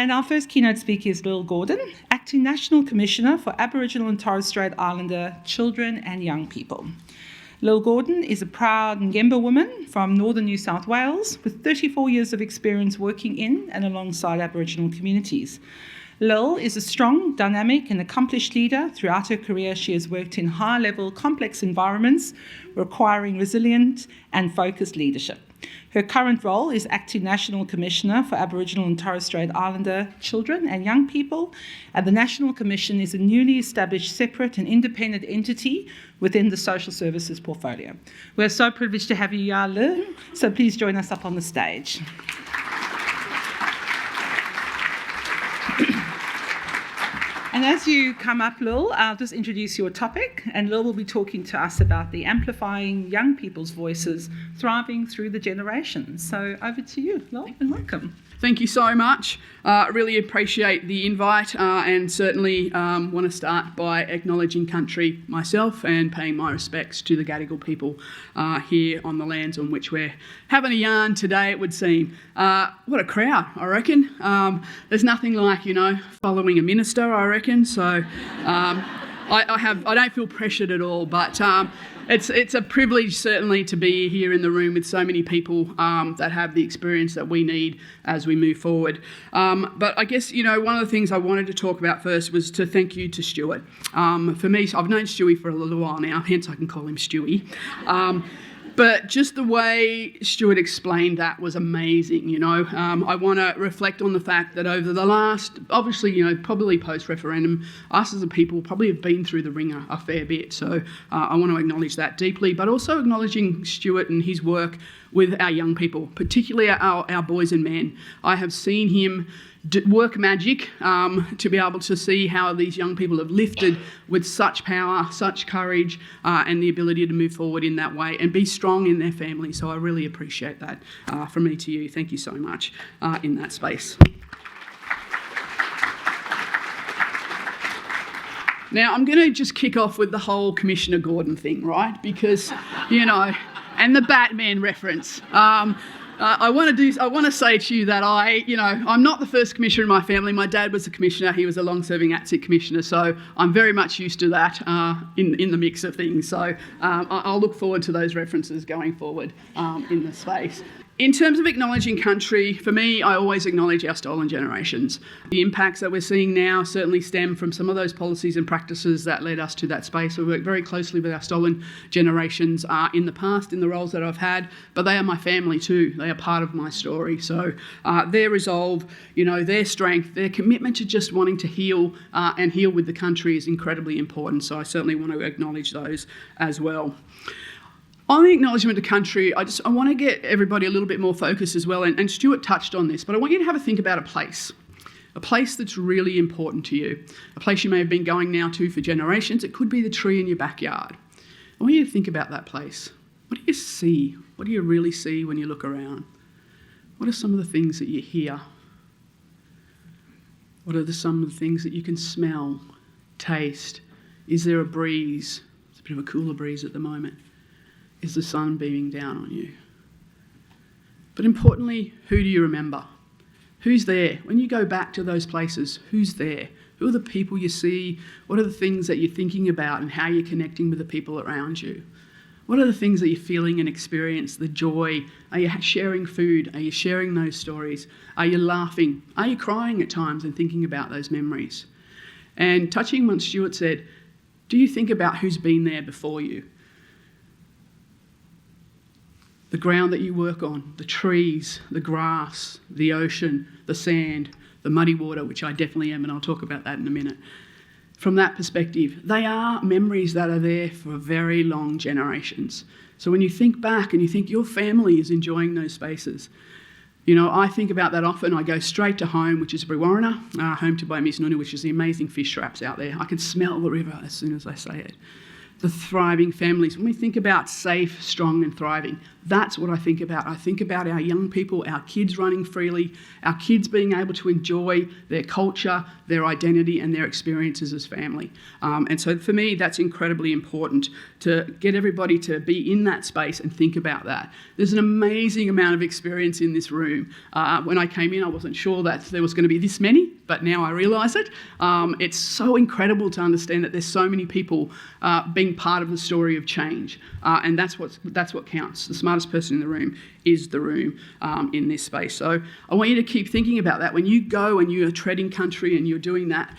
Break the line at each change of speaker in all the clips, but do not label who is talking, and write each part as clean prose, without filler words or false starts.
And our first keynote speaker is Lil Gordon, Acting National Commissioner for Aboriginal and Torres Strait Islander Children and Young People. Lil Gordon is a proud Ngamba woman from northern New South Wales with 34 years of experience working in and alongside Aboriginal communities. Lil is a strong, dynamic and accomplished leader. Throughout her career, she has worked in high-level, complex environments requiring resilient and focused leadership. Her current role is Acting National Commissioner for Aboriginal and Torres Strait Islander Children and Young People, and the National Commission is a newly established separate and independent entity within the social services portfolio. We're so privileged to have you, Lil, so please join us up on the stage. And as you come up, Lil, I'll just introduce your topic, and Lil will be talking to us about the Amplifying Young People's Voices Thriving Through the Generations. So over to you, Lil, and welcome.
Thank you so much. I really appreciate the invite and certainly want to start by acknowledging country myself and paying my respects to the Gadigal people here on the lands on which we're having a yarn today, it would seem. What a crowd, I reckon. There's nothing like, following a minister, I reckon. So I don't feel pressured at all, but it's a privilege certainly to be here in the room with so many people that have the experience that we need as we move forward. But I guess, one of the things I wanted to talk about first was to thank you to Stuart. For me, I've known Stewie for a little while now, hence I can call him Stewie. But just the way Stuart explained that was amazing, I want to reflect on the fact that over the last, obviously, probably post-referendum, us as a people probably have been through the ringer a fair bit. So I want to acknowledge that deeply, but also acknowledging Stuart and his work with our young people, particularly our boys and men. I have seen him work magic to be able to see how these young people have lifted with such power, such courage, and the ability to move forward in that way and be strong in their family. So I really appreciate that from me to you. Thank you so much in that space. Now, I'm going to just kick off with the whole Commissioner Gordon thing, right? Because, and the Batman reference. I want to say to you that I'm not the first commissioner in my family. My dad was a commissioner. He was a long-serving ATSIC commissioner, so I'm very much used to that in the mix of things. So I'll look forward to those references going forward in the space. In terms of acknowledging country, for me, I always acknowledge our stolen generations. The impacts that we're seeing now certainly stem from some of those policies and practices that led us to that space. We work very closely with our stolen generations in the past, in the roles that I've had, but they are my family too. They are part of my story. So their resolve, their strength, their commitment to just wanting to heal and heal with the country is incredibly important. So I certainly want to acknowledge those as well. On the acknowledgement of country, I want to get everybody a little bit more focused as well, and Stuart touched on this, but I want you to have a think about a place that's really important to you, a place you may have been going now to for generations. It could be the tree in your backyard. I want you to think about that place. What do you see? What do you really see when you look around? What are some of the things that you hear? What are some of the things that you can smell, taste? Is there a breeze? It's a bit of a cooler breeze at the moment. Is the sun beaming down on you? But importantly, who do you remember? Who's there? When you go back to those places, who's there? Who are the people you see? What are the things that you're thinking about and how you're connecting with the people around you? What are the things that you're feeling and experience, the joy? Are you sharing food? Are you sharing those stories? Are you laughing? Are you crying at times and thinking about those memories? And touching on what Stuart said, do you think about who's been there before you? The ground that you work on, the trees, the grass, the ocean, the sand, the muddy water, which I definitely am, and I'll talk about that in a minute. From that perspective, they are memories that are there for very long generations. So when you think back and you think your family is enjoying those spaces, I think about that often. I go straight to home, which is Brewarrina, home to Bomis Nunu, which is the amazing fish traps out there. I can smell the river as soon as I say it. the thriving families. When we think about safe, strong and thriving, that's what I think about. I think about our young people, our kids running freely, our kids being able to enjoy their culture, their identity and their experiences as family. And so for me, that's incredibly important to get everybody to be in that space and think about that. There's an amazing amount of experience in this room. When I came in, I wasn't sure that there was going to be this many, but now I realise it. It's so incredible to understand that there's so many people being part of the story of change, and that's what counts. The smartest person in the room is the room in this space. So I want you to keep thinking about that. When you go and you're treading country and you're doing that,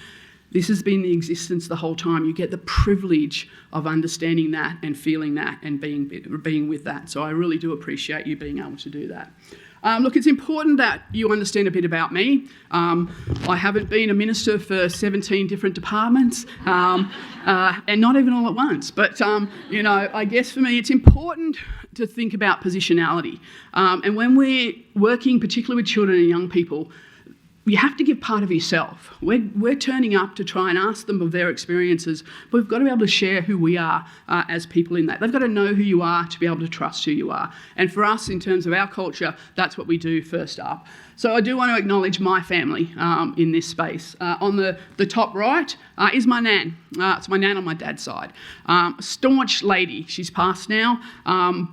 this has been the existence the whole time. You get the privilege of understanding that and feeling that and being with that. So I really do appreciate you being able to do that. Look, it's important that you understand a bit about me. I haven't been a minister for 17 different departments, and not even all at once. But, I guess for me it's important to think about positionality. And when we're working particularly with children and young people, you have to give part of yourself. We're turning up to try and ask them of their experiences, but we've got to be able to share who we are as people in that. They've got to know who you are to be able to trust who you are. And for us, in terms of our culture, that's what we do first up. So I do want to acknowledge my family in this space. On the top right is my nan. It's my nan on my dad's side. Staunch lady. She's passed now,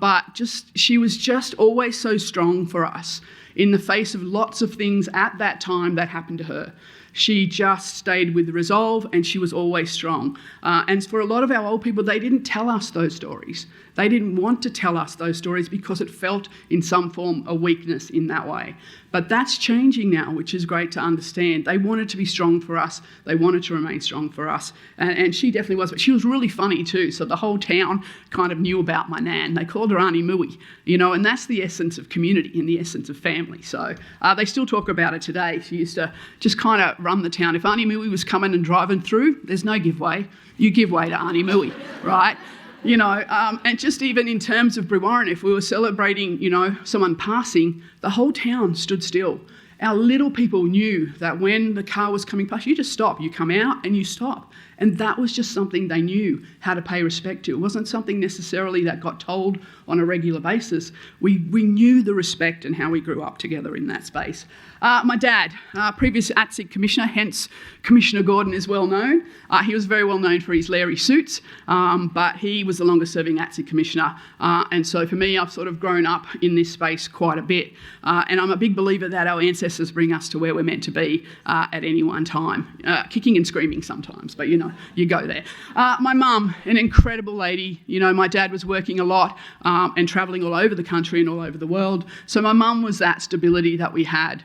but she was just always so strong for us in the face of lots of things at that time that happened to her. She just stayed with resolve and she was always strong. And for a lot of our old people, they didn't tell us those stories. They didn't want to tell us those stories because it felt in some form a weakness in that way. But that's changing now, which is great to understand. They wanted to be strong for us. They wanted to remain strong for us. And she definitely was. But she was really funny too. So the whole town kind of knew about my nan. They called her Auntie Mooey, and that's the essence of community and the essence of family. So they still talk about it today. She used to just kind of run the town. If Auntie Mooey was coming and driving through, there's no give way. You give way to Auntie Mooey, right? And just even in terms of Brewarren, if we were celebrating, someone passing, the whole town stood still. Our little people knew that when the car was coming past, you just stop. You come out and you stop. And that was just something they knew how to pay respect to. It wasn't something necessarily that got told on a regular basis. We knew the respect and how we grew up together in that space. My dad, previous ATSIC commissioner, hence Commissioner Gordon is well known. He was very well known for his Larry suits, but he was the longest serving ATSIC commissioner. And so for me, I've sort of grown up in this space quite a bit. And I'm a big believer that our ancestors bring us to where we're meant to be at any one time. Kicking and screaming sometimes, but you go there. My mum, an incredible lady. My dad was working a lot and travelling all over the country and all over the world. So my mum was that stability that we had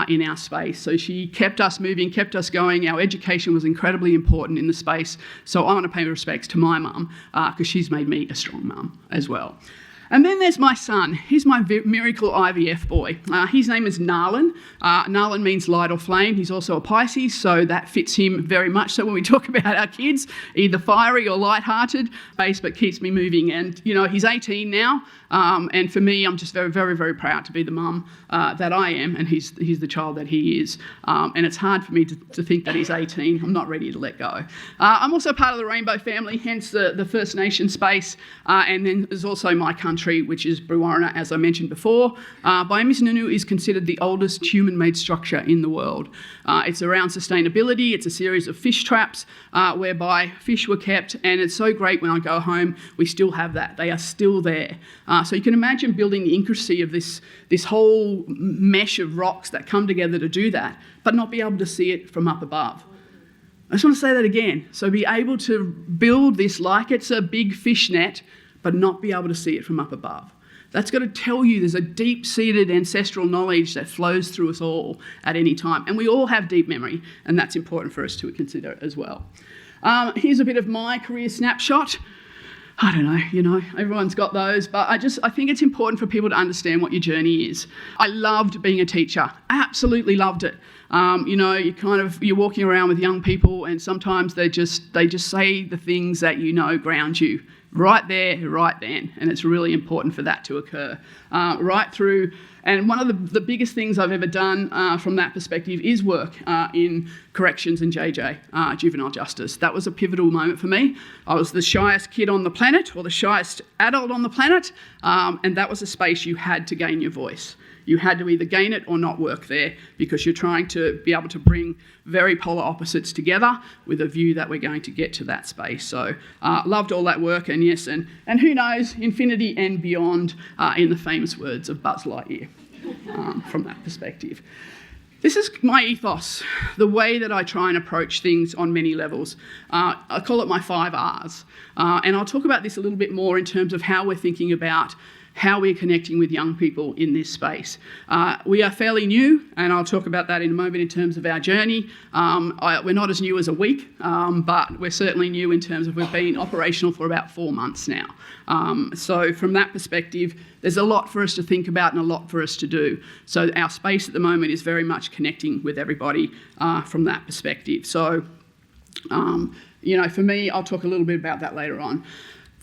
in our space. So she kept us moving, kept us going. Our education was incredibly important in the space. So I want to pay respects to my mum because she's made me a strong mum as well. And then there's my son. He's my miracle IVF boy. His name is Narlan. Narlan means light or flame. He's also a Pisces, so that fits him very much. So when we talk about our kids, either fiery or light-hearted, but keeps me moving. And, he's 18 now. And for me, I'm just very, very, very proud to be the mum that I am, and he's the child that he is. And it's hard for me to think that he's 18. I'm not ready to let go. I'm also part of the Rainbow family, hence the First Nation space. And then there's also my country, which is Brewarren, as I mentioned before. Biomisnunu is considered the oldest human-made structure in the world. It's around sustainability. It's a series of fish traps whereby fish were kept, and it's so great when I go home, we still have that. They are still there. So you can imagine building the intricacy of this whole mesh of rocks that come together to do that, but not be able to see it from up above. I just want to say that again. So be able to build this like it's a big fish net, but not be able to see it from up above. That's got to tell you there's a deep-seated ancestral knowledge that flows through us all at any time. And we all have deep memory, and that's important for us to consider as well. Here's a bit of my career snapshot. I don't know, everyone's got those, but I think it's important for people to understand what your journey is. I loved being a teacher, absolutely loved it. You're walking around with young people, and sometimes they just say the things that ground you, right there, right then, and it's really important for that to occur right through. And one of the biggest things I've ever done from that perspective is work in corrections and JJ, juvenile justice. That was a pivotal moment for me. I was the shyest kid on the planet, or the shyest adult on the planet, and that was a space you had to gain your voice. You had to either gain it or not work there, because you're trying to be able to bring very polar opposites together with a view that we're going to get to that space. So loved all that work, and yes, and who knows, infinity and beyond, in the famous words of Buzz Lightyear, from that perspective. This is my ethos, the way that I try and approach things on many levels. I call it my 5 R's. And I'll talk about this a little bit more in terms of how we're thinking about how we're connecting with young people in this space. We are fairly new, and I'll talk about that in a moment in terms of our journey. We're not as new as a week, but we're certainly new in terms of we've been operational for about 4 months now. So from that perspective, there's a lot for us to think about and a lot for us to do. So our space at the moment is very much connecting with everybody from that perspective. So, for me, I'll talk a little bit about that later on.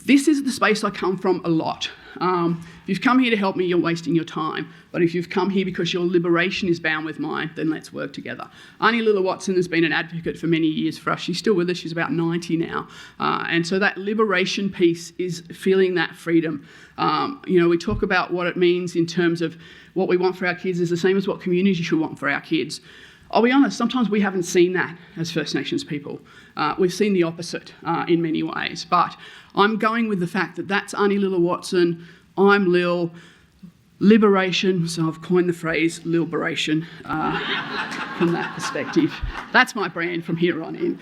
This is the space I come from a lot. If you've come here to help me, you're wasting your time. But if you've come here because your liberation is bound with mine, then let's work together. Auntie Lila Watson has been an advocate for many years for us. She's still with us. She's about 90 now. And so that liberation piece is feeling that freedom. We talk about what it means in terms of what we want for our kids is the same as what community should want for our kids. I'll be honest, sometimes we haven't seen that as First Nations people. We've seen the opposite in many ways. But I'm going with the fact that that's Auntie Lila Watson, I'm Lil, liberation, so I've coined the phrase Lilberation from that perspective. That's my brand from here on in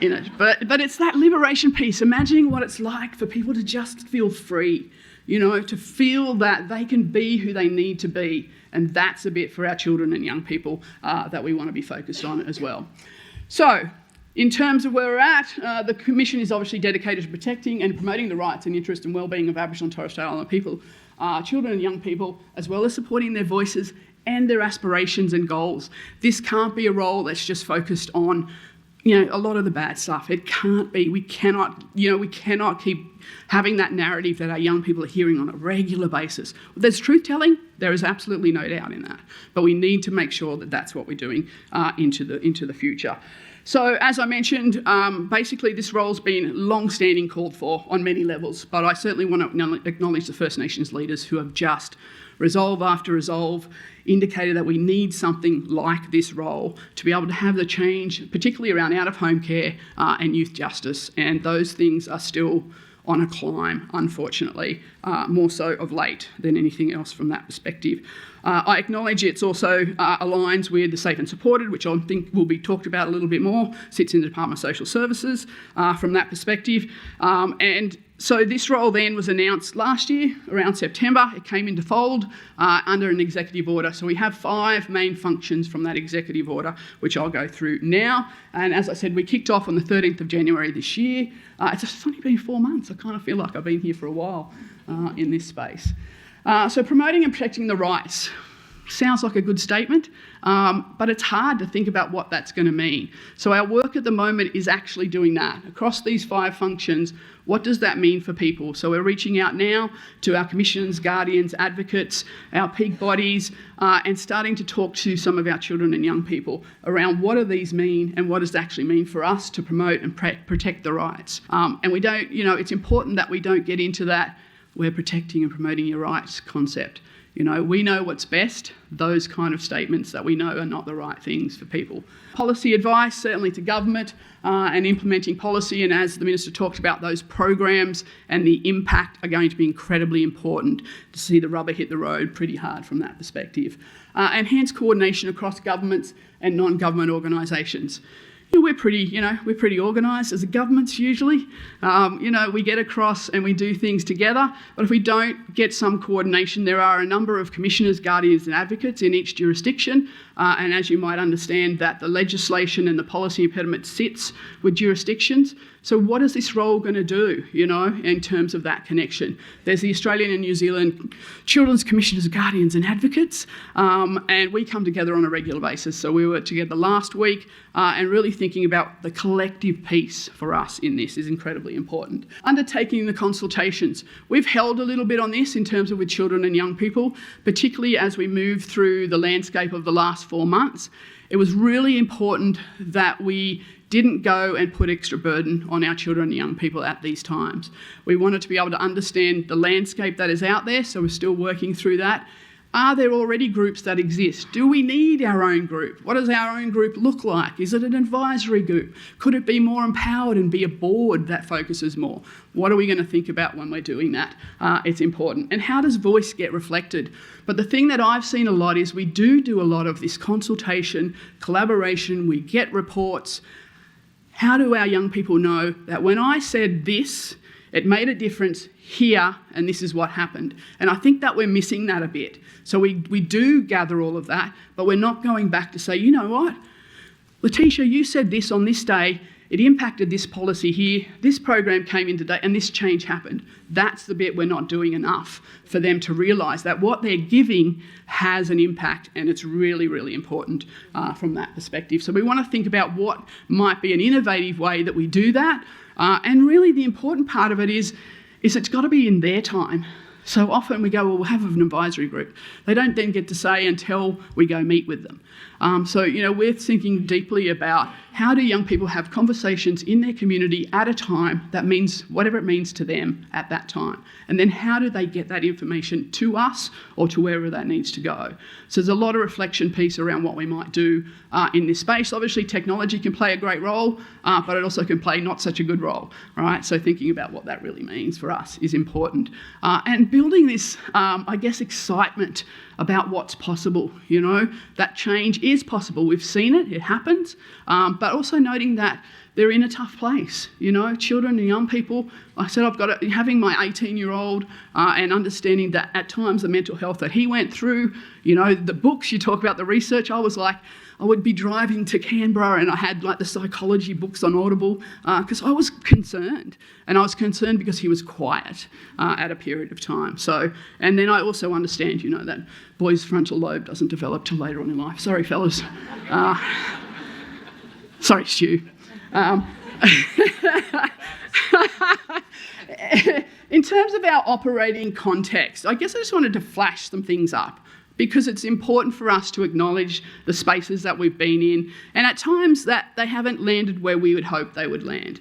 it. But it's that liberation piece, imagining what it's like for people to just feel free, to feel that they can be who they need to be. And that's a bit for our children and young people that we want to be focused on as well. So, in terms of where we're at, the Commission is obviously dedicated to protecting and promoting the rights and interest and wellbeing of Aboriginal and Torres Strait Islander people, children and young people, as well as supporting their voices and their aspirations and goals. This can't be a role that's just focused on a lot of the bad stuff. It can't be. We cannot keep having that narrative that our young people are hearing on a regular basis. There's truth-telling. There is absolutely no doubt in that. But we need to make sure that that's what we're doing into the future. So, as I mentioned, basically this role's been long-standing called for on many levels, but I certainly want to acknowledge the First Nations leaders who have just, resolve after resolve, indicated that we need something like this role to be able to have the change, particularly around out-of-home care and youth justice, and those things are still on a climb, unfortunately, more so of late than anything else from that perspective. I acknowledge it's also aligns with the Safe and Supported, which I think will be talked about a little bit more, sits in the Department of Social Services from that perspective. And so this role then was announced last year, around September. It came into fold under an executive order. So we have 5 main functions from that executive order, which I'll go through now. And as I said, we kicked off on the 13th of January this year. It's only been 4 months. I kind of feel like I've been here for a while in this space. So promoting and protecting the rights. Sounds like a good statement, but it's hard to think about what that's going to mean. So our work at the moment is actually doing that. Across these 5 functions, what does that mean for people? So we're reaching out now to our commissioners, guardians, advocates, our peak bodies, and starting to talk to some of our children and young people around what do these mean and what does it actually mean for us to promote and protect the rights. And we don't, it's important that we don't get into that we're protecting and promoting your rights concept. We know what's best. Those kind of statements that we know are not the right things for people. Policy advice, certainly to government, and implementing policy. And as the Minister talked about, those programs and the impact are going to be incredibly important to see the rubber hit the road pretty hard from that perspective. Enhanced coordination across governments and non-government organisations. We're pretty organised as governments usually. We get across and we do things together, but if we don't get some coordination, there are a number of commissioners, guardians and advocates in each jurisdiction, and as you might understand that the legislation and the policy impediment sits with jurisdictions. So what is this role going to do, in terms of that connection? There's the Australian and New Zealand Children's Commissioners, Guardians and Advocates, and we come together on a regular basis. So we were together last week and really thinking about the collective piece for us in this is incredibly important. Undertaking the consultations. We've held a little bit on this in terms of with children and young people, particularly as we move through the landscape of the last 4 months. It was really important that we didn't go and put extra burden on our children and young people at these times. We wanted to be able to understand the landscape that is out there, so we're still working through that. Are there already groups that exist? Do we need our own group? What does our own group look like? Is it an advisory group? Could it be more empowered and be a board that focuses more? What are we going to think about when we're doing that? It's important. And how does voice get reflected? But the thing that I've seen a lot is we do a lot of this consultation, collaboration, we get reports. How do our young people know that when I said this, it made a difference here, and this is what happened? And I think that we're missing that a bit. So we do gather all of that, but we're not going back to say, you know what, Letitia, you said this on this day, it impacted this policy here, this program came in today, and this change happened. That's the bit we're not doing enough for them to realise that what they're giving has an impact, and it's really, really important from that perspective. So we want to think about what might be an innovative way that we do that. And really the important part of it is it's got to be in their time. So often we go, well, we'll have an advisory group. They don't then get to say until we go meet with them. So, we're thinking deeply about how do young people have conversations in their community at a time that means whatever it means to them at that time. And then how do they get that information to us or to wherever that needs to go? So there's a lot of reflection piece around what we might do in this space. Obviously, technology can play a great role, but it also can play not such a good role, right? So thinking about what that really means for us is important. And building this, excitement about what's possible, that change is possible. We've seen it, it happens, but also noting that they're in a tough place, children and young people. Like I said, having my 18-year-old and understanding that at times the mental health that he went through, the books, you talk about the research, I was like, I would be driving to Canberra and I had like the psychology books on Audible because I was concerned. And I was concerned because he was quiet at a period of time. So, and then I also understand, that boys' frontal lobe doesn't develop till later on in life. Sorry, fellas. Sorry, Stu. In terms of our operating context, I guess I just wanted to flash some things up, because it's important for us to acknowledge the spaces that we've been in, and at times that they haven't landed where we would hope they would land.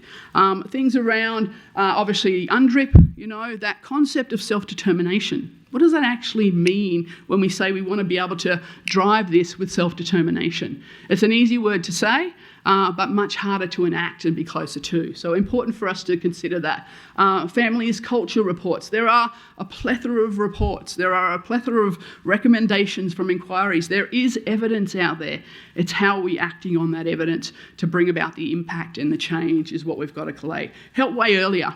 Things around, obviously, UNDRIP, that concept of self-determination. What does that actually mean when we say we want to be able to drive this with self-determination? It's an easy word to say, but much harder to enact and be closer to. So important for us to consider that. Families' culture reports. There are a plethora of reports. There are a plethora of recommendations from inquiries. There is evidence out there. It's how are we acting on that evidence to bring about the impact and the change is what we've got to collate. Help way earlier.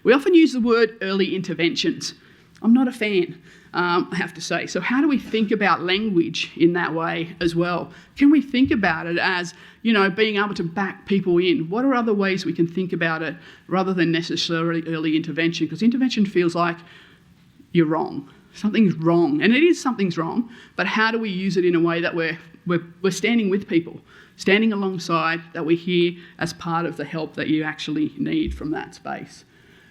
We often use the word early interventions. I'm not a fan, I have to say. So how do we think about language in that way as well? Can we think about it as, being able to back people in? What are other ways we can think about it rather than necessarily early intervention? Because intervention feels like you're wrong. Something's wrong. And it is something's wrong, but how do we use it in a way that we're standing with people, standing alongside, that we hear as part of the help that you actually need from that space?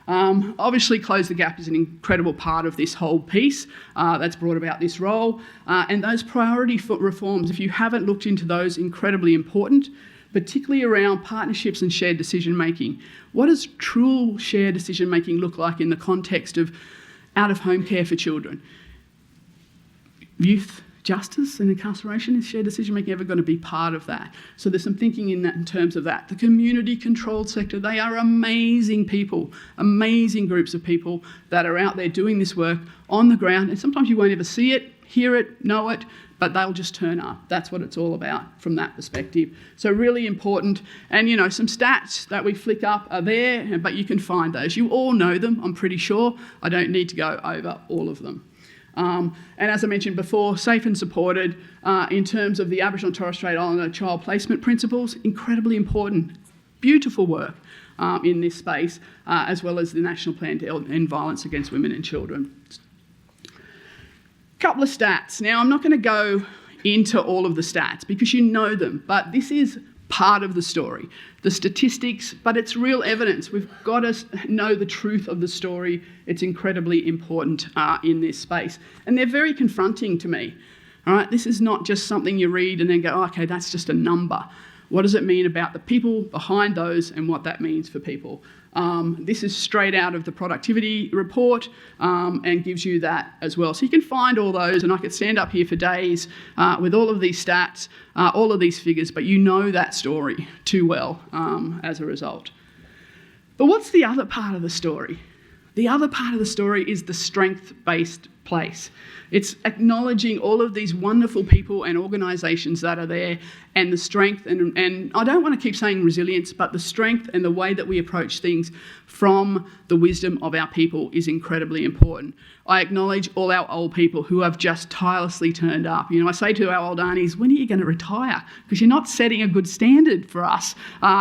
Obviously, Close the Gap is an incredible part of this whole piece that's brought about this role. And those priority reforms, if you haven't looked into those, incredibly important, particularly around partnerships and shared decision-making. What does true shared decision-making look like in the context of out-of-home care for children? Youth justice and incarceration, is shared decision-making ever going to be part of that? So there's some thinking in that in terms of that. The community-controlled sector, they are amazing people, amazing groups of people that are out there doing this work on the ground, and sometimes you won't ever see it, hear it, know it, but they'll just turn up. That's what it's all about from that perspective. So really important. And, some stats that we flick up are there, but you can find those. You all know them, I'm pretty sure. I don't need to go over all of them. And as I mentioned before, safe and supported in terms of the Aboriginal and Torres Strait Islander child placement principles, incredibly important, beautiful work in this space, as well as the National Plan to End Violence Against Women and Children. Couple of stats. Now, I'm not going to go into all of the stats because you know them, but this is part of the story. The statistics, but it's real evidence. We've got to know the truth of the story. It's incredibly important in this space. And they're very confronting to me. All right, this is not just something you read and then go, oh, okay, that's just a number. What does it mean about the people behind those and what that means for people? This is straight out of the productivity report and gives you that as well. So you can find all those, and I could stand up here for days with all of these stats, all of these figures, but you know that story too well as a result. But what's the other part of the story? The other part of the story is the strength-based place. It's acknowledging all of these wonderful people and organisations that are there, and the strength, and I don't want to keep saying resilience, but the strength and the way that we approach things from the wisdom of our people is incredibly important. I acknowledge all our old people who have just tirelessly turned up. You know, I say to our old aunties, when are you going to retire? Because you're not setting a good standard for us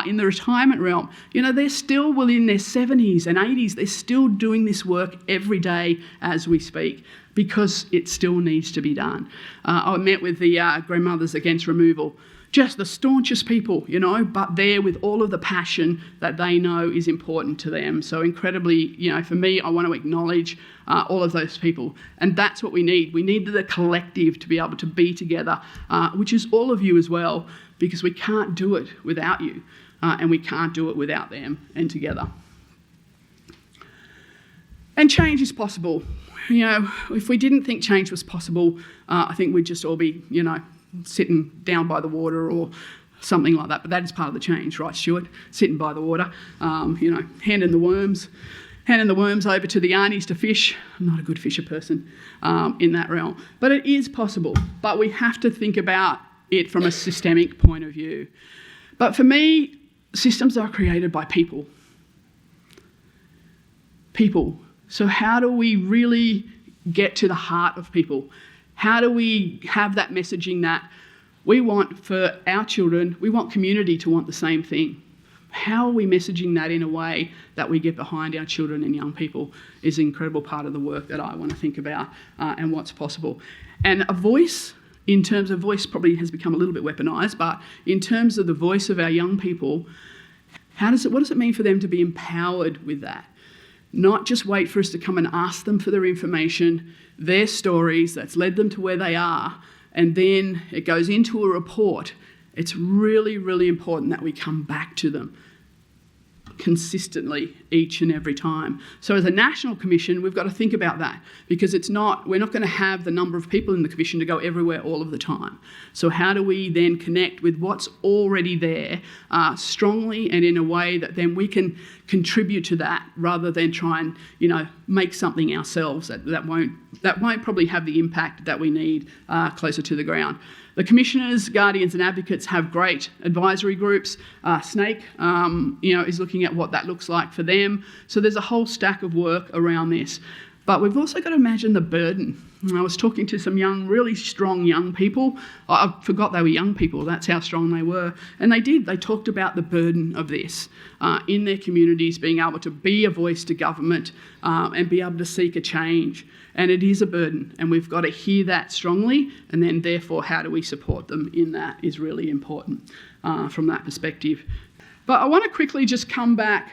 in the retirement realm. You know, they're still within their 70s and 80s. They're still doing this work every day as we speak, because it still needs to be done. I met with the Grandmothers Against Removal, just the staunchest people, you know, but there with all of the passion that they know is important to them. So incredibly, you know, for me, I want to acknowledge all of those people. And that's what we need. We need the collective to be able to be together, which is all of you as well, because we can't do it without you, and we can't do it without them and together. And change is possible. You know, if we didn't think change was possible, I think we'd just all be, you know, sitting down by the water or something like that. But that is part of the change, right, Stuart? Sitting by the water, you know, handing the worms over to the aunties to fish. I'm not a good fisher person in that realm. But it is possible. But we have to think about it from a systemic point of view. But for me, systems are created by people. People. So how do we really get to the heart of people? How do we have that messaging that we want for our children, we want community to want the same thing? How are we messaging that in a way that we get behind our children and young people is an incredible part of the work that I want to think about and what's possible. And a voice, in terms of voice, probably has become a little bit weaponised, but in terms of the voice of our young people, what does it mean for them to be empowered with that? Not just wait for us to come and ask them for their information, their stories that's led them to where they are, and then it goes into a report. It's really, really important that we come back to them consistently each and every time. So as a national commission, we've got to think about that, because we're not going to have the number of people in the commission to go everywhere all of the time. So how do we then connect with what's already there strongly and in a way that then we can contribute to that, rather than try and, you know, make something ourselves that won't probably have the impact that we need closer to the ground. The commissioners, guardians and advocates have great advisory groups. Snake, you know, is looking at what that looks like for them. So there's a whole stack of work around this. But we've also got to imagine the burden. And I was talking to some really strong young people. I forgot they were young people. That's how strong they were. And they talked about the burden of this in their communities, being able to be a voice to government and be able to seek a change. And it is a burden, and we've got to hear that strongly, and then therefore how do we support them in that is really important from that perspective. But I want to quickly just come back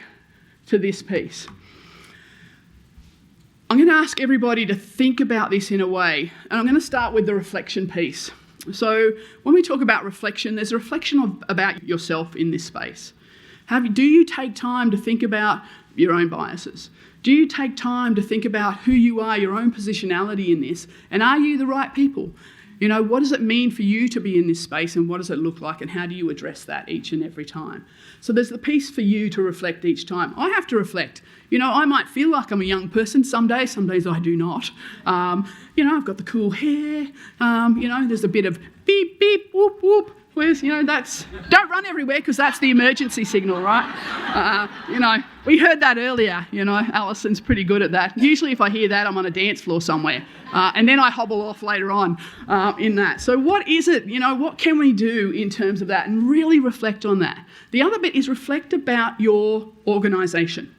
to this piece. I'm going to ask everybody to think about this in a way, and I'm going to start with the reflection piece. So when we talk about reflection, there's a reflection about yourself in this space. Do you take time to think about your own biases? Do you take time to think about who you are, your own positionality in this, and are you the right people? You know, what does it mean for you to be in this space, and what does it look like, and how do you address that each and every time? So there's the piece for you to reflect each time. I have to reflect. You know, I might feel like I'm a young person some days I do not. You know, I've got the cool hair, you know, there's a bit of beep, beep, whoop, whoop. Where's, you know, don't run everywhere, because that's the emergency signal, right? You know, we heard that earlier, you know, Alison's pretty good at that. Usually if I hear that, I'm on a dance floor somewhere, and then I hobble off later on in that. So what is it, you know, what can we do in terms of that, and really reflect on that? The other bit is reflect about your organisation.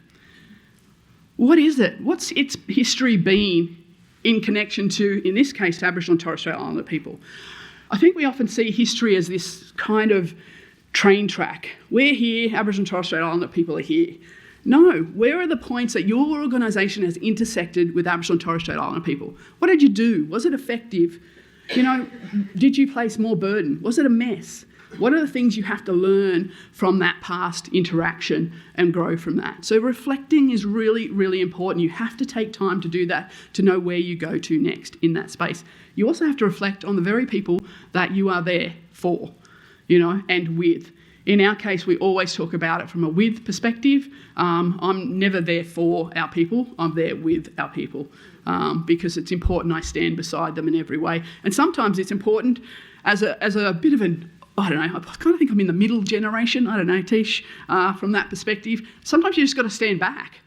What is it? What's its history been in connection to, in this case, to Aboriginal and Torres Strait Islander people? I think we often see history as this kind of train track. We're here, Aboriginal and Torres Strait Islander people are here. No, where are the points that your organisation has intersected with Aboriginal and Torres Strait Islander people? What did you do? Was it effective? Did you place more burden? Was it a mess? What are the things you have to learn from that past interaction and grow from that? So reflecting is really, really important. You have to take time to do that, to know where you go to next in that space. You also have to reflect on the very people that you are there for, and with. In our case, we always talk about it from a with perspective. I'm never there for our people, I'm there with our people, because it's important I stand beside them in every way. And sometimes it's important as a bit of an, I don't know, I kind of think I'm in the middle generation, I don't know, Tish, from that perspective. Sometimes you just got to stand back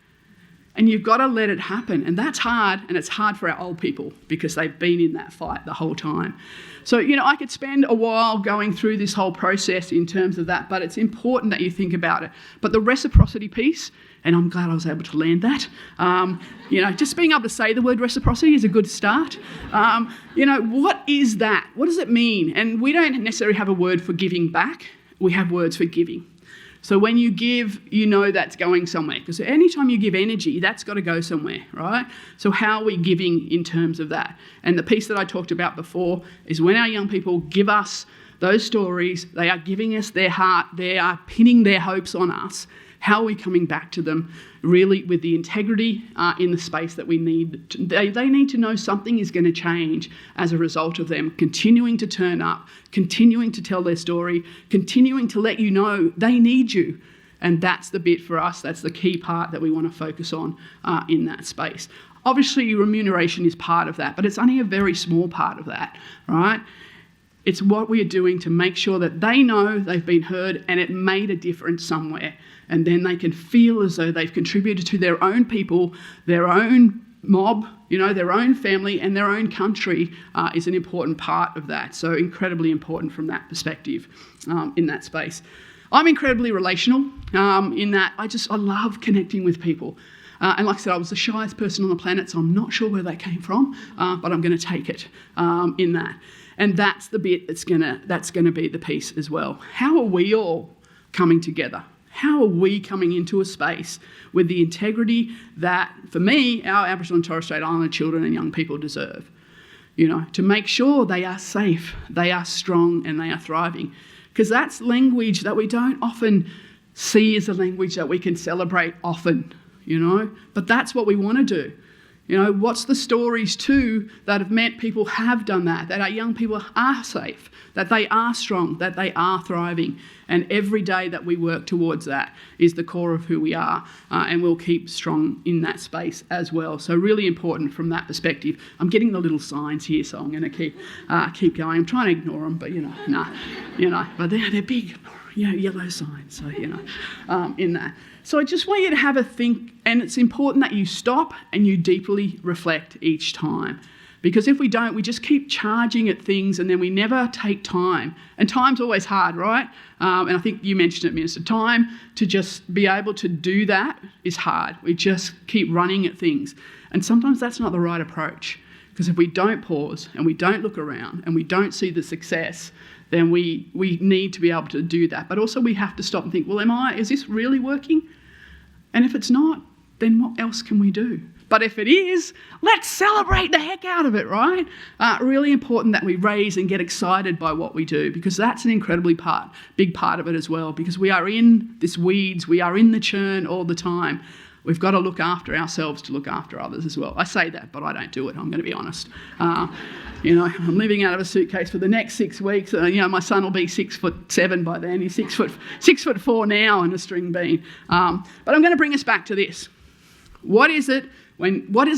and you've got to let it happen. And that's hard, and it's hard for our old people because they've been in that fight the whole time. So, I could spend a while going through this whole process in terms of that, but it's important that you think about it. But the reciprocity piece, and I'm glad I was able to land that, just being able to say the word reciprocity is a good start. What is that? What does it mean? And we don't necessarily have a word for giving back. We have words for giving. So when you give, that's going somewhere. Because anytime you give energy, that's got to go somewhere, right? So how are we giving in terms of that? And the piece that I talked about before is when our young people give us those stories, they are giving us their heart, they are pinning their hopes on us. How are we coming back to them really with the integrity in the space that we need? They need to know something is going to change as a result of them continuing to turn up, continuing to tell their story, continuing to let you know they need you. And that's the bit for us, that's the key part that we want to focus on in that space. Obviously, remuneration is part of that, but it's only a very small part of that, right? It's what we are doing to make sure that they know they've been heard and it made a difference somewhere. And then they can feel as though they've contributed to their own people, their own mob, their own family and their own country is an important part of that. So incredibly important from that perspective in that space. I'm incredibly relational in that I love connecting with people. And like I said, I was the shyest person on the planet, so I'm not sure where that came from, but I'm going to take it in that. And that's the bit that's going to be the piece as well. How are we all coming together? How are we coming into a space with the integrity that, for me, our Aboriginal and Torres Strait Islander children and young people deserve? To make sure they are safe, they are strong, and they are thriving. Because that's language that we don't often see as a language that we can celebrate often, But that's what we want to do. What's the stories too that have meant people have done that our young people are safe, that they are strong, that they are thriving. And every day that we work towards that is the core of who we are, and we'll keep strong in that space as well. So really important from that perspective. I'm getting the little signs here, so I'm going to keep going. I'm trying to ignore them, but but they're big, yellow signs, so in that. So I just want you to have a think, and it's important that you stop and you deeply reflect each time. Because if we don't, we just keep charging at things and then we never take time. And time's always hard, right? And I think you mentioned it, Minister. Time to just be able to do that is hard. We just keep running at things. And sometimes that's not the right approach. Because if we don't pause and we don't look around and we don't see the success, then we need to be able to do that. But also we have to stop and think, well, is this really working? And if it's not, then what else can we do? But if it is, let's celebrate the heck out of it, right? Really important that we raise and get excited by what we do, because that's an incredibly big part of it as well, because we are in this weeds, we are in the churn all the time. We've got to look after ourselves to look after others as well. I say that, but I don't do it, I'm going to be honest. I'm living out of a suitcase for the next 6 weeks. My son will be 6'7" by then. He's 6'4" now and a string bean. But I'm going to bring us back to this. What is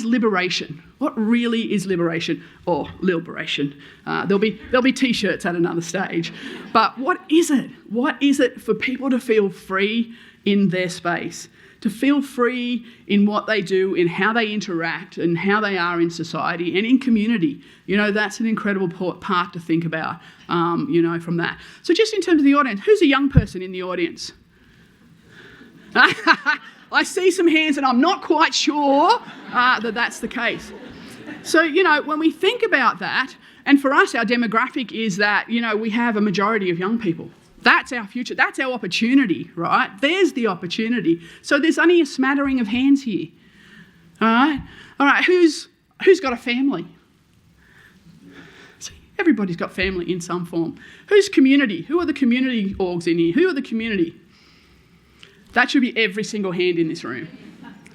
liberation? What really is liberation or liberation? There'll be t-shirts at another stage. But what is it? What is it for people to feel free in their space? To feel free in what they do, in how they interact and how they are in society and in community. That's an incredible part to think about, from that. So just in terms of the audience, who's a young person in the audience? I see some hands and I'm not quite sure that that's the case. So, when we think about that, and for us, our demographic is that, we have a majority of young people. That's our future. That's our opportunity, right? There's the opportunity. So there's only a smattering of hands here. All right? All right, who's got a family? See, everybody's got family in some form. Who's community? Who are the community orgs in here? Who are the community? That should be every single hand in this room.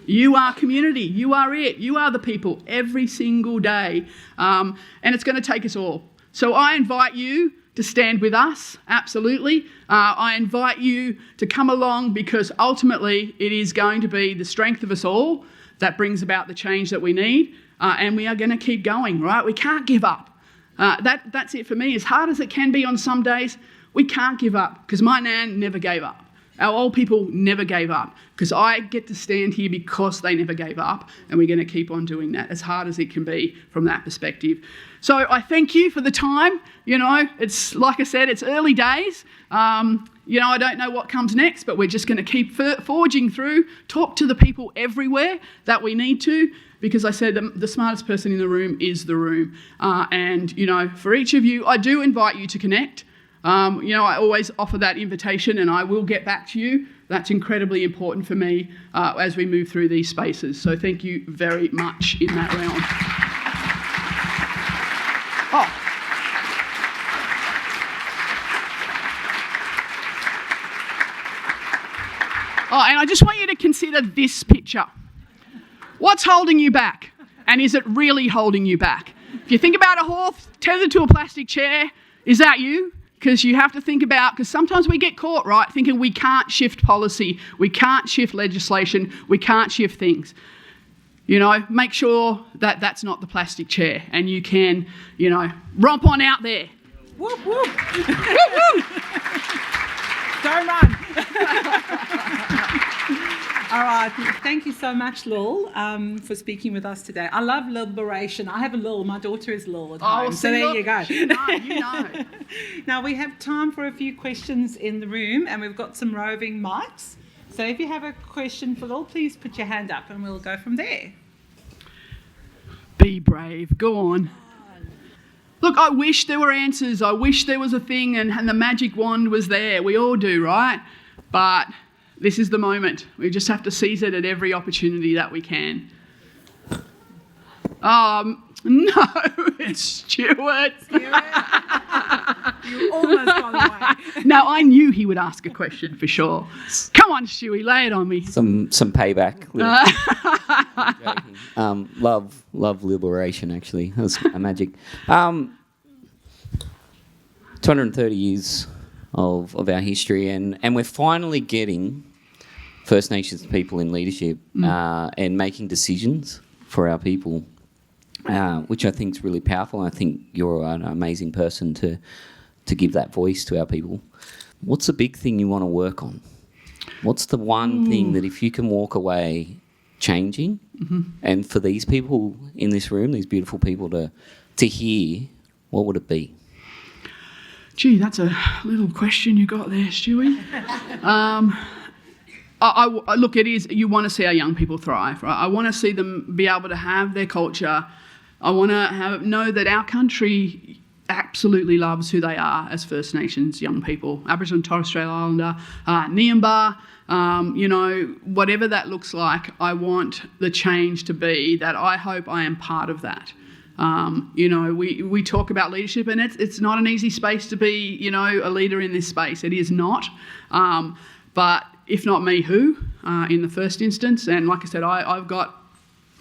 You are community. You are it. You are the people every single day. And it's going to take us all. So I invite you to stand with us, absolutely. I invite you to come along because ultimately it is going to be the strength of us all that brings about the change that we need. And we are going to keep going, right? We can't give up. That's it for me. As hard as it can be on some days, we can't give up because my nan never gave up. Our old people never gave up because I get to stand here because they never gave up, and we're going to keep on doing that as hard as it can be from that perspective. So I thank you for the time. You know, it's like I said, it's early days. You know, I don't know what comes next, but we're just going to keep forging through, talk to the people everywhere that we need to, because I said the smartest person in the room is the room. And, you know, for each of you, I do invite you to connect. You know, I always offer that invitation and I will get back to you. That's incredibly important for me as we move through these spaces. So thank you very much in that realm. Oh, and I just want you to consider this picture. What's holding you back? And is it really holding you back? If you think about a horse tethered to a plastic chair, is that you? Because you have to think about, because sometimes we get caught, right, thinking we can't shift policy, we can't shift legislation, we can't shift things. You know, make sure that that's not the plastic chair and you can, you know, romp on out there.
Whoop, whoop. Whoop, whoop. Don't run. All right, thank you so much, Lil, for speaking with us today. I love liberation. I have a Lil. My daughter is Lil at home. So there you go.
You know.
Now, we have time for a few questions in the room, and we've got some roving mics. So if you have a question for Lil, please put your hand up, and we'll go from there.
Be brave. Go on. Look, I wish there were answers. I wish there was a thing and the magic wand was there. We all do, right? But this is the moment. We just have to seize it at every opportunity that we can. No, it's Stuart.
You almost got away.
No, I knew he would ask a question for sure. Come on, Stewie, lay it on me.
Some payback. Love liberation, actually. That was magic. 230 years of our history, and we're finally getting First Nations people in leadership and making decisions for our people, which I think is really powerful. I think you're an amazing person to give that voice to our people. What's the big thing you want to work on? What's the one thing that if you can walk away changing, and for these people in this room, these beautiful people to hear, what would it be?
Gee, that's a little question you got there, Stewie. Look, it is, you want to see our young people thrive, right? I want to see them be able to have their culture. I want to know that our country absolutely loves who they are as First Nations young people, Aboriginal and Torres Strait Islander, Niamba, you know, whatever that looks like. I want the change to be that I hope I am part of that. You know, we talk about leadership, and it's not an easy space to be, you know, a leader in this space. It is not. But if not me, who? In the first instance. And like I said, I've got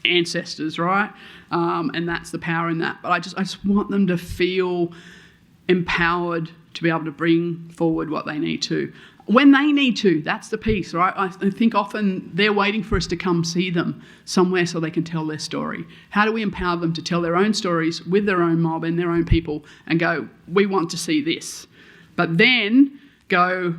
ancestors, right? And that's the power in that. But I just want them to feel empowered to be able to bring forward what they need to. When they need to, that's the piece, right? I think often they're waiting for us to come see them somewhere so they can tell their story. How do we empower them to tell their own stories with their own mob and their own people and go, we want to see this. But then go,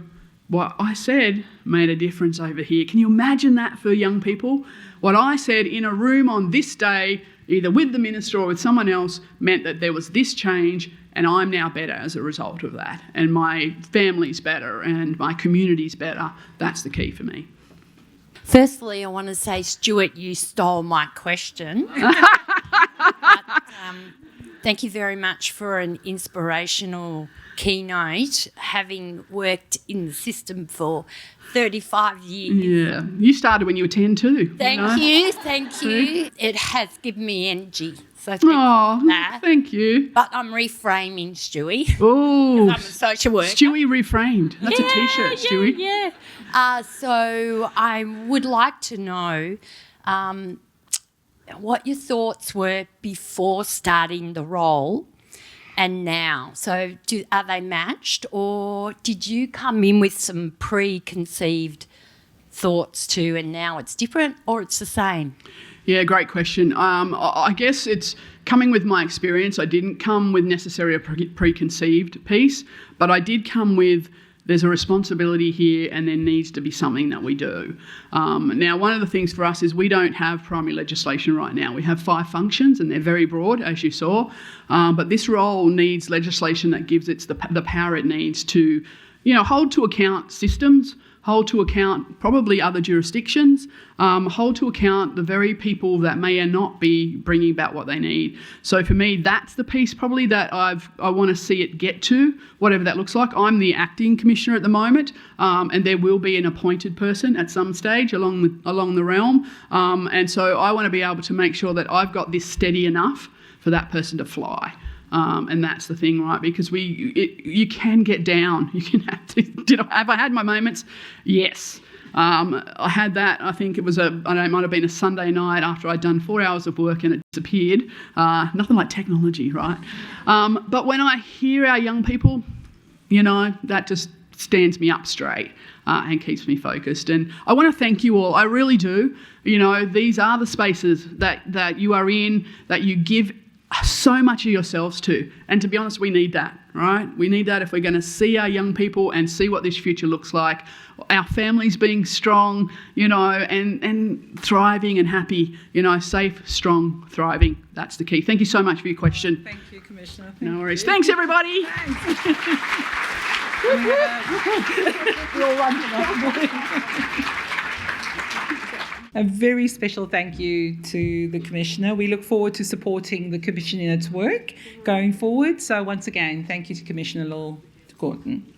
what I said made a difference over here. Can you imagine that for young people? What I said in a room on this day, either with the minister or with someone else, meant that there was this change, and I'm now better as a result of that. And my family's better and my community's better. That's the key for me.
Firstly, I want to say, Stuart, you stole my question. But, thank you very much for an inspirational keynote, having worked in the system for 35 years.
Yeah. You started when you were 10 too.
Thank you. It has given me energy. So thank you for that.
Thank you.
But I'm reframing, Stewie.
Oh,
I'm a social worker.
Stewie reframed. That's a T-shirt, Stewie.
Yeah. So I would like to know what your thoughts were before starting the role and now. So are they matched, or did you come in with some preconceived thoughts too and now it's different, or it's the same?
Yeah, great question. I guess it's coming with my experience. I didn't come with necessarily a preconceived piece, but I did come with there's a responsibility here and there needs to be something that we do. Now, one of the things for us is we don't have primary legislation right now. We have 5 functions and they're very broad, as you saw, but this role needs legislation that gives it the power it needs to, hold to account systems, hold to account probably other jurisdictions, hold to account the very people that may or not be bringing about what they need. So for me, that's the piece probably that I want to see it get to, whatever that looks like. I'm the acting commissioner at the moment, and there will be an appointed person at some stage along the realm. And so I want to be able to make sure that I've got this steady enough for that person to fly. And that's the thing, right? Because you can get down. You can have to. Have I had my moments? Yes. I had that. I think it was it might have been a Sunday night after I'd done 4 hours of work and it disappeared. Nothing like technology, right? But when I hear our young people, that just stands me up straight and keeps me focused. And I want to thank you all. I really do. These are the spaces that you are in, that you give so much of yourselves to. And to be honest, we need that, right? We need that if we're going to see our young people and see what this future looks like, our families being strong, and thriving and happy, safe, strong, thriving. That's the key. Thank you so much for your question.
Thank you, Commissioner.
No worries. Thanks, everybody.
A very special thank you to the Commissioner. We look forward to supporting the Commission in its work going forward. So once again, thank you to Commissioner Lil Gordon.